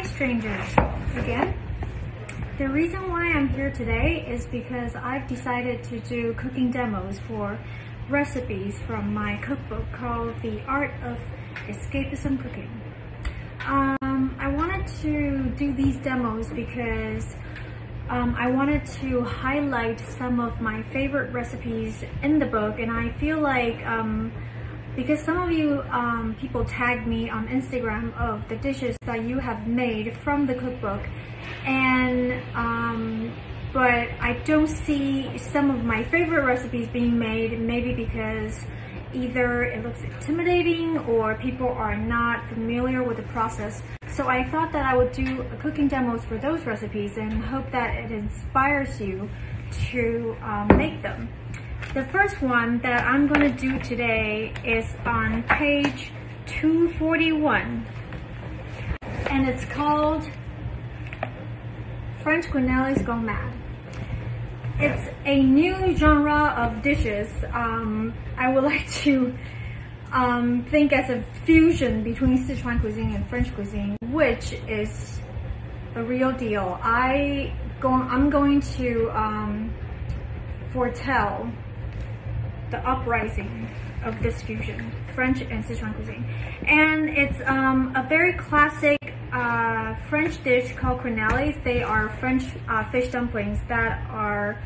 Hi strangers, again. The reason why I'm here today is because I've decided to do cooking demos for recipes from my cookbook called The Art of Escapism Cooking. I wanted to do these demos because I wanted to highlight some of my favorite recipes in the book, and I feel like because some of you people tagged me on Instagram of the dishes that you have made from the cookbook, and but I don't see some of my favorite recipes being made, maybe because either it looks intimidating or people are not familiar with the process. So I thought that I would do cooking demos for those recipes and hope that it inspires you to make them. The first one that I'm going to do today is on page 241, and it's called French Quenelle Gone Mad. It's a new genre of dishes I would like to think as a fusion between Sichuan cuisine and French cuisine, which is a real deal. I'm going to foretell the uprising of this fusion, French and Sichuan cuisine. And it's a very classic French dish called quenelles. They are French fish dumplings that are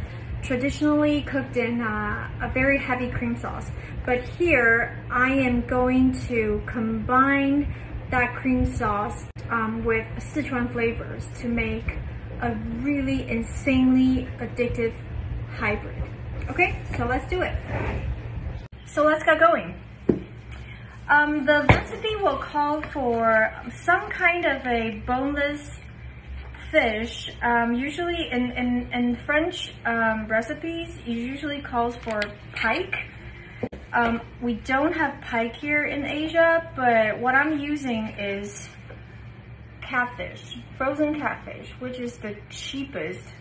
traditionally cooked in a very heavy cream sauce. But here I am going to combine that cream sauce with Sichuan flavors to make a really insanely addictive hybrid. Okay, so let's do it. So let's get going. The recipe will call for some kind of a boneless fish. Usually in French recipes, it usually calls for pike. We don't have pike here in Asia, but what I'm using is catfish, frozen catfish, which is the cheapest,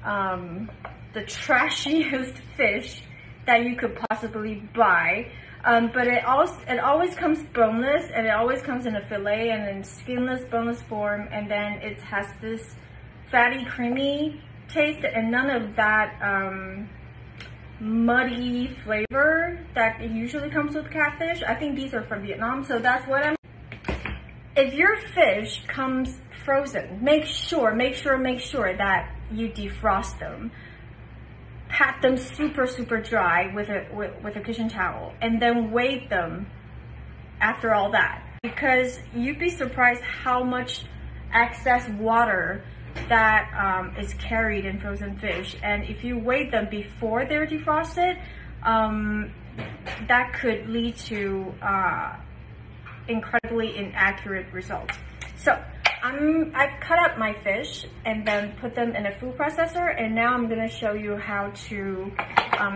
the trashiest fish that you could possibly buy. But it always comes boneless, and it always comes in a fillet and in skinless, boneless form, and then it has this fatty, creamy taste and none of that muddy flavor that usually comes with catfish. I think these are from Vietnam, so that's what I'm... If your fish comes frozen, make sure that you defrost them. Pat them super dry with a kitchen towel, and then weigh them after all that, because you'd be surprised how much excess water that is carried in frozen fish. And if you weigh them before they're defrosted, that could lead to incredibly inaccurate results. So I've cut up my fish and then put them in a food processor, and now I'm gonna show you how to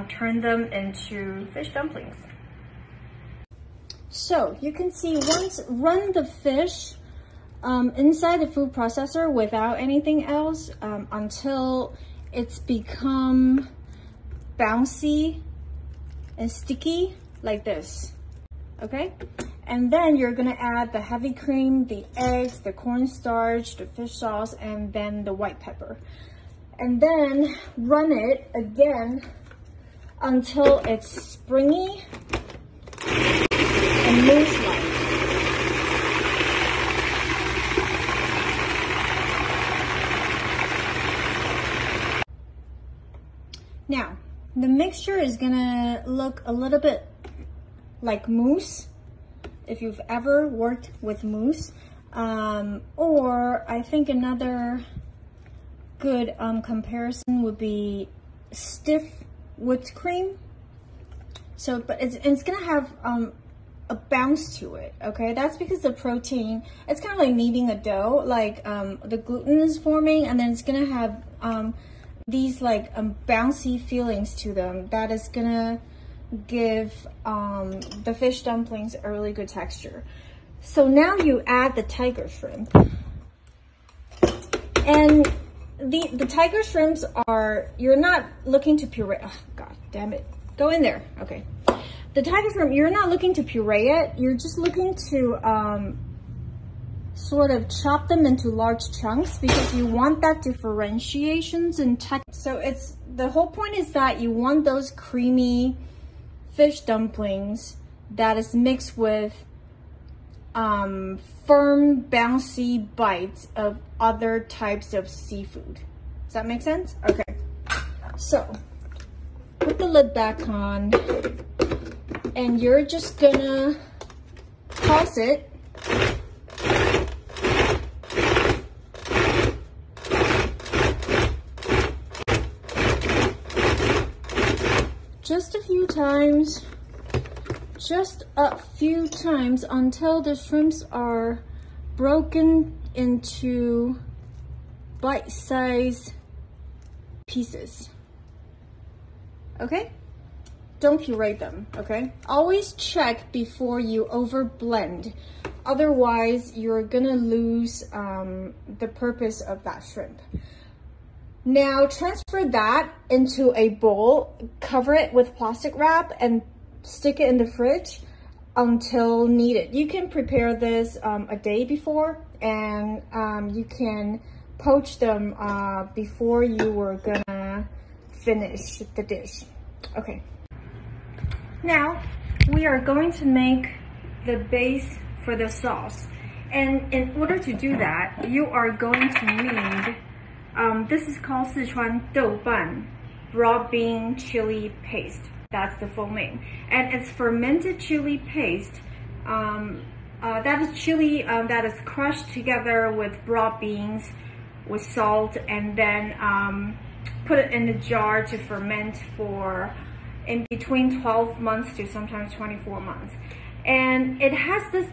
turn them into fish dumplings. So you can see, run the fish inside the food processor without anything else until it's become bouncy and sticky like this, okay? And then you're gonna add the heavy cream, the eggs, the cornstarch, the fish sauce, and then the white pepper. And then run it again until it's springy and mousse-like. Now, the mixture is gonna look a little bit like mousse, if you've ever worked with mousse, or I think another good comparison would be stiff whipped cream. So, but it's gonna have a bounce to it, okay? That's because the protein, it's kind of like kneading a dough, like the gluten is forming, and then it's gonna have these like bouncy feelings to them that is gonna give the fish dumplings a really good texture. So now you add the tiger shrimp, and the tiger shrimps are, you're not looking to puree. Oh, god damn it, go in there. Okay, the tiger shrimp, you're not looking to puree it, you're just looking to sort of chop them into large chunks because you want that differentiations in texture. So the whole point is that you want those creamy fish dumplings that is mixed with firm, bouncy bites of other types of seafood. Does that make sense? Okay. So put the lid back on, and you're just gonna toss it. Just a few times until the shrimps are broken into bite-sized pieces. Okay? Don't puree them, okay? Always check before you over blend. Otherwise, you're gonna lose the purpose of that shrimp. Now transfer that into a bowl, cover it with plastic wrap, and stick it in the fridge until needed. You can prepare this a day before, and you can poach them before you were gonna finish the dish. Okay. Now we are going to make the base for the sauce, and in order to do that, you are going to need this is called Sichuan Douban broad bean chili paste. That's the full name, and it's fermented chili paste. That is chili that is crushed together with broad beans, with salt, and then put it in a jar to ferment for in between 12 months to sometimes 24 months. And it has this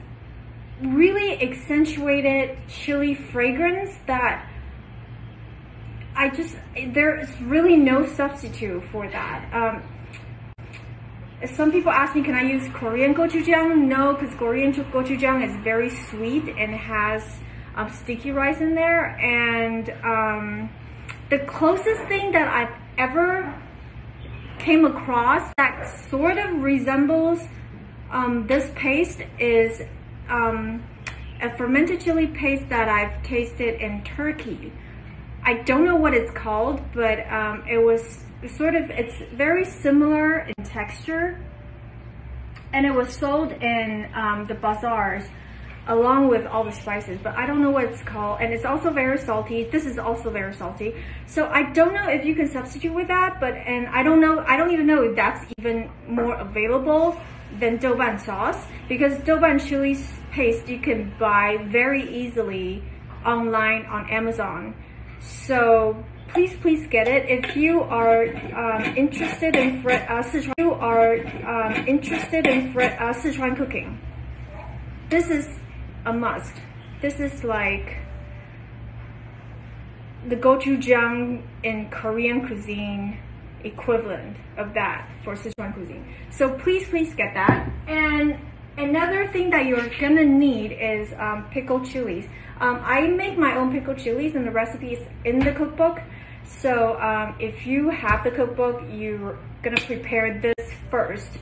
really accentuated chili fragrance that there is really no substitute for that. Some people ask me, can I use Korean gochujang? No, because Korean gochujang is very sweet and has sticky rice in there. And the closest thing that I've ever came across that sort of resembles this paste is a fermented chili paste that I've tasted in Turkey. I don't know what it's called, but it's very similar in texture, and it was sold in the bazaars along with all the spices, but I don't know what it's called, and it's also very salty. This is also very salty, so I don't know if you can substitute with that, and I don't even know if that's even more available than douban sauce, because douban chili paste you can buy very easily online on Amazon. So please get it if you are interested in Sichuan cooking. This is a must. This is like the gochujang in Korean cuisine equivalent of that for Sichuan cuisine. So please get that. And another thing that you're gonna need is pickled chilies. I make my own pickled chilies, and the recipe is in the cookbook. So if you have the cookbook, you're gonna prepare this first.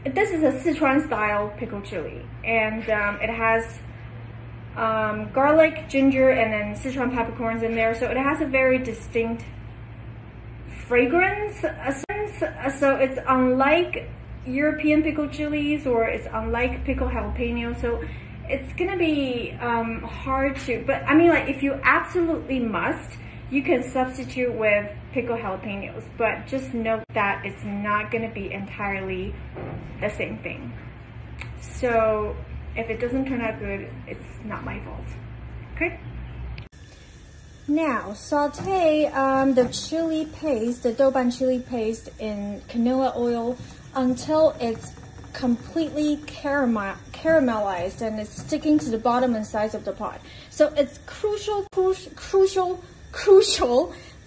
This is a Sichuan style pickled chili, and it has garlic, ginger, and then Sichuan peppercorns in there. So it has a very distinct fragrance. So it's unlike European pickled chilies, or it's unlike pickled jalapeno. So it's gonna be hard to, but I mean, like, if you absolutely must, you can substitute with pickled jalapenos, but just note that it's not gonna be entirely the same thing. So if it doesn't turn out good, it's not my fault. Okay? Now saute the chili paste, the douban chili paste, in canola oil until it's completely caramelized and it's sticking to the bottom and sides of the pot. So it's crucial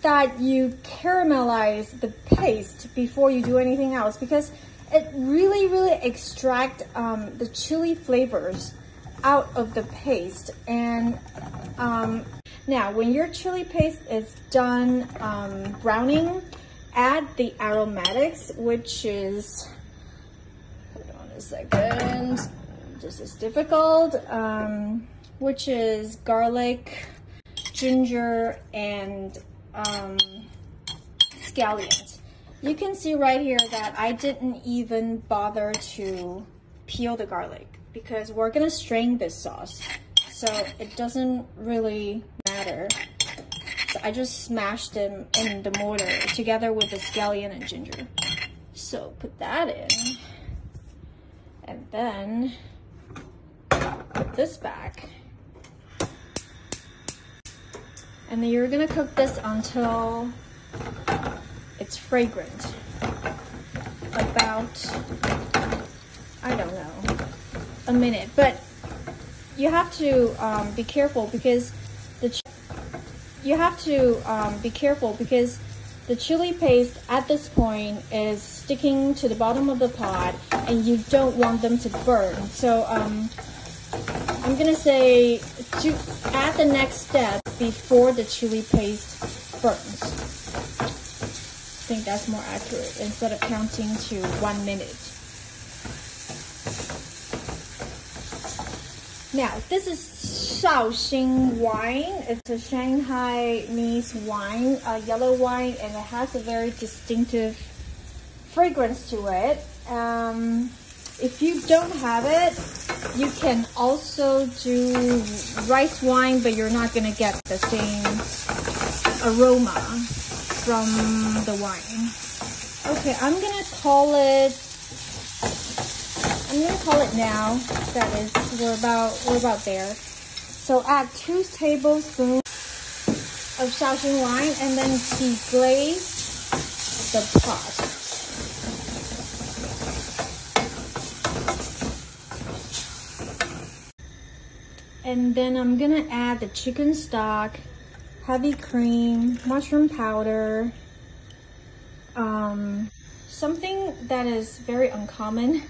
that you caramelize the paste before you do anything else, because it really extracts the chili flavors out of the paste. And now when your chili paste is done browning, add the aromatics, which is, hold on a second, just as difficult, which is garlic, ginger, and scallions. You can see right here that I didn't even bother to peel the garlic because we're gonna strain this sauce, so it doesn't really matter. So I just smashed them in the mortar together with the scallion and ginger. So put that in, and then put this back. And then you're gonna cook this until it's fragrant. About, I don't know, a minute. But you have to be careful because the chili paste at this point is sticking to the bottom of the pot, and you don't want them to burn. So I'm gonna say to add the next step before the chili paste burns. I think that's more accurate instead of counting to 1 minute. Now, this is Shaoxing wine. It's a Shanghai-made wine, a yellow wine, and it has a very distinctive fragrance to it. If you don't have it, you can also do rice wine, but you're not gonna get the same aroma from the wine. Okay, I'm gonna call it now. That is, we're about there. So add 2 tablespoons of Shaoxing wine and then deglaze the pot. And then I'm gonna add the chicken stock, heavy cream, mushroom powder. Something that is very uncommon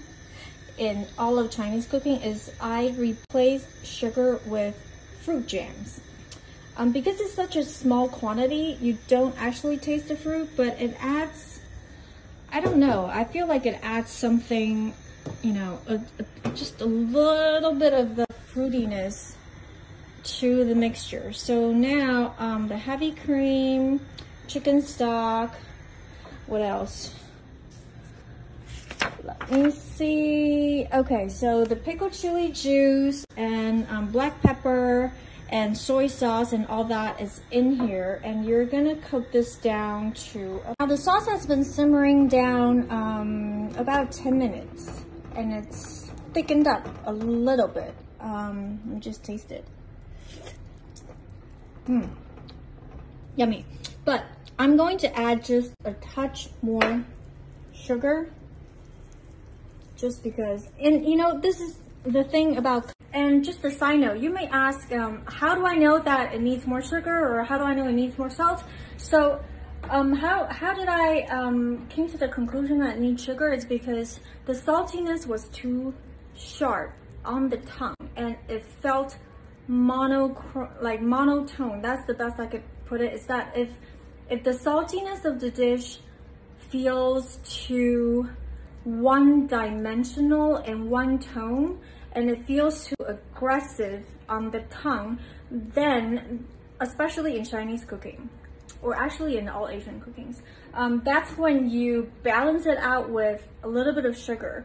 in all of Chinese cooking is I replace sugar with fruit jams. Because it's such a small quantity, you don't actually taste the fruit, but it adds, I don't know, I feel like it adds something, you know, just a little bit of the fruitiness to the mixture. So now the heavy cream, chicken stock, what else? Let me see. Okay, so the pickled chili juice and black pepper and soy sauce and all that is in here, and you're gonna cook this down to, now the sauce has been simmering down about 10 minutes, and it's thickened up a little bit. Let me just taste it. Yummy. But I'm going to add just a touch more sugar, just because, and you know, this is the thing about, and just a side note, you may ask, how do I know that it needs more sugar, or how do I know it needs more salt? So how did I came to the conclusion that it needs sugar is because the saltiness was too sharp on the tongue, and it felt monotone. That's the best I could put it, is that if the saltiness of the dish feels too one-dimensional and one tone, and it feels too aggressive on the tongue, then, especially in Chinese cooking, or actually in all Asian cookings, that's when you balance it out with a little bit of sugar,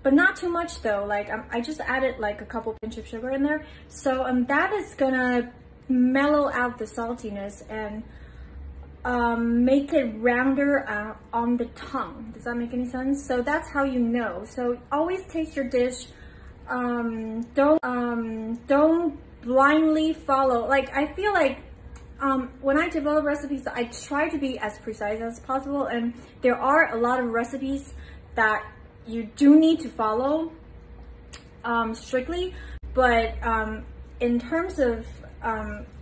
but not too much though. Like I just added like a couple pinch of sugar in there, so that is gonna mellow out the saltiness and make it rounder on the tongue. Does that make any sense? So that's how you know. So always taste your dish. Don't blindly follow. Like, I feel like when I develop recipes, I try to be as precise as possible, and there are a lot of recipes that you do need to follow strictly, but in terms of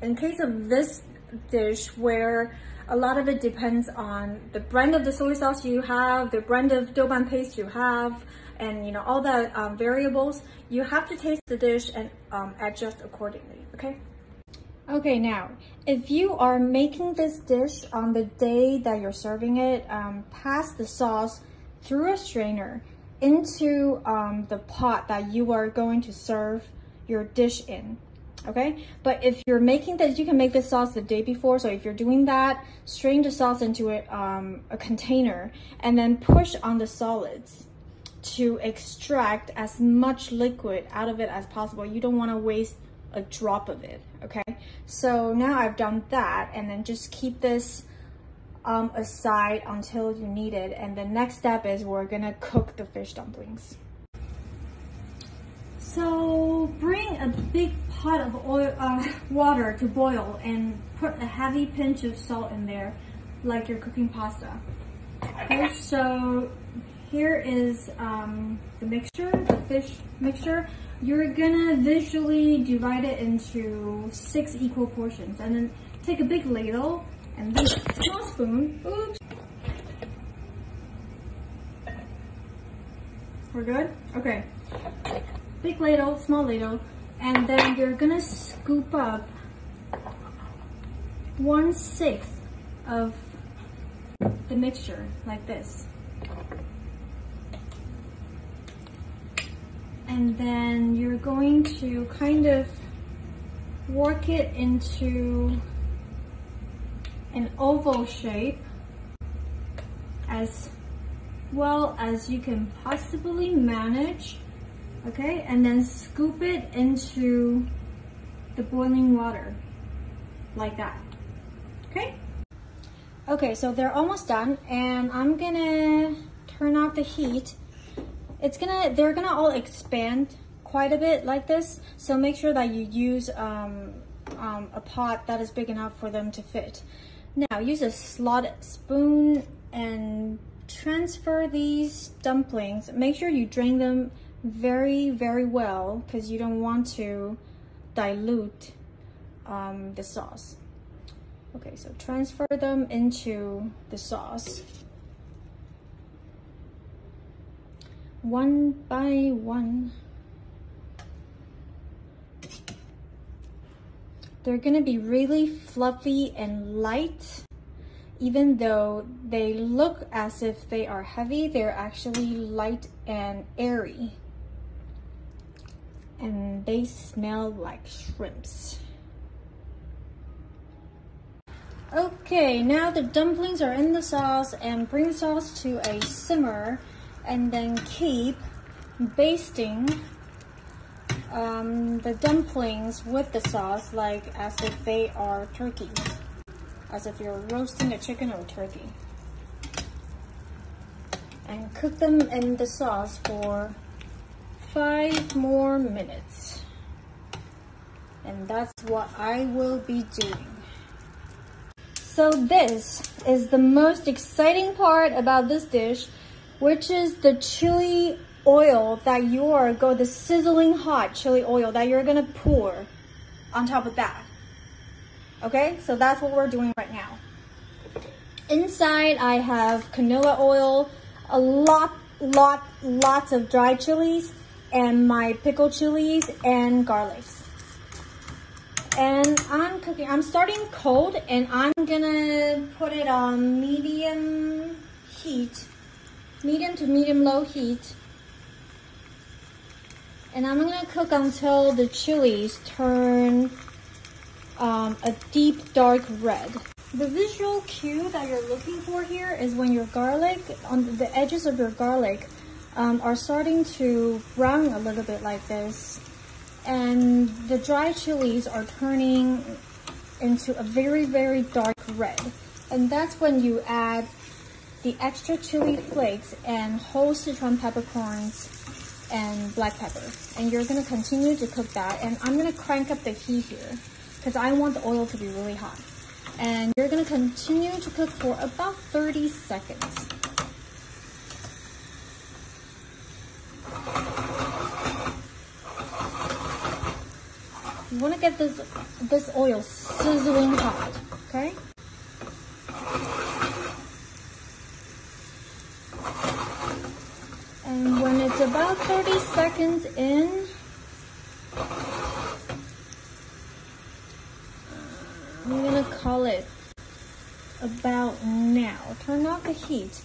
in case of this dish, where a lot of it depends on the brand of the soy sauce you have, the brand of douban paste you have, and you know, all the variables, you have to taste the dish and adjust accordingly. Okay, now if you are making this dish on the day that you're serving it, pass the sauce through a strainer into the pot that you are going to serve your dish in. Okay, but if you're making this, you can make this sauce the day before. So if you're doing that, strain the sauce into a container and then push on the solids to extract as much liquid out of it as possible. You don't want to waste a drop of it. Okay, so now I've done that, and then just keep this aside until you need it. And the next step is we're gonna cook the fish dumplings. So bring a big pot of water to boil and put a heavy pinch of salt in there, like you're cooking pasta. Okay, so here is the mixture, the fish mixture. You're gonna visually divide it into 6 equal portions, and then take a big ladle and then a small spoon. Oops. We're good? Okay. Big ladle, small ladle, and then you're gonna scoop up 1/6 of the mixture like this. And then you're going to kind of work it into an oval shape as well as you can possibly manage. Okay, and then scoop it into the boiling water like that. Okay? Okay, so they're almost done, and I'm gonna turn off the heat. They're gonna all expand quite a bit like this, so make sure that you use a pot that is big enough for them to fit. Now use a slotted spoon and transfer these dumplings. Make sure you drain them very, very well, because you don't want to dilute the sauce. Okay, so transfer them into the sauce one by one. They're gonna be really fluffy and light. Even though they look as if they are heavy, they're actually light and airy. And they smell like shrimps. Okay, now the dumplings are in the sauce, and bring the sauce to a simmer, and then keep basting the dumplings with the sauce like as if they are turkey, as if you're roasting a chicken or turkey. And cook them in the sauce for 5 more minutes. And that's what I will be doing. So this is the most exciting part about this dish, which is the chili oil that the sizzling hot chili oil that you're gonna pour on top of that. Okay, so that's what we're doing right now. Inside I have canola oil, lots of dried chilies, and my pickled chilies and garlics. And I'm starting cold, and I'm gonna put it on medium to medium low heat. And I'm gonna cook until the chilies turn a deep dark red. The visual cue that you're looking for here is when your garlic, on the edges of your garlic, are starting to brown a little bit like this, and the dry chilies are turning into a very, very dark red. And that's when you add the extra chili flakes and whole Sichuan peppercorns and black pepper. And you're gonna continue to cook that. And I'm gonna crank up the heat here because I want the oil to be really hot. And you're gonna continue to cook for about 30 seconds. You wanna get this oil sizzling hot, okay? And when it's about 30 seconds in, I'm gonna call it about now. Turn off the heat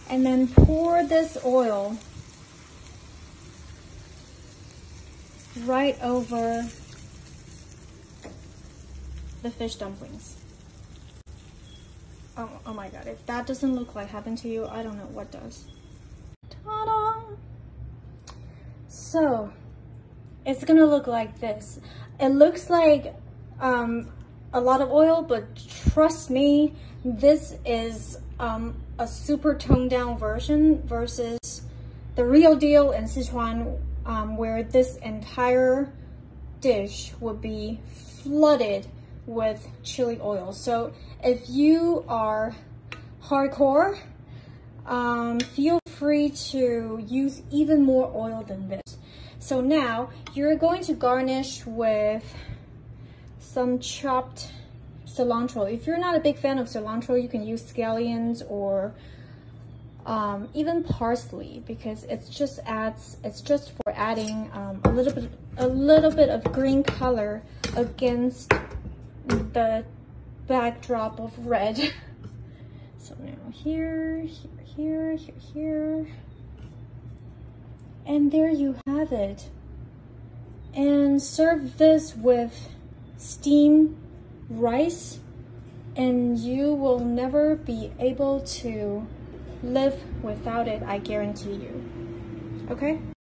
and then pour this oil right over the fish dumplings. Oh my god, if that doesn't look like heaven to you, I don't know what does. Ta-da! So, it's gonna look like this. It looks like a lot of oil, but trust me, this is a super toned down version versus the real deal in Sichuan, where this entire dish would be flooded with chili oil. So if you are hardcore, feel free to use even more oil than this. So now you're going to garnish with some chopped cilantro. If you're not a big fan of cilantro, you can use scallions or even parsley, because it's just for adding a little bit of green color against the backdrop of red. So now here, and there you have it. And serve this with steamed rice, and you will never be able to live without it, I guarantee you. Okay?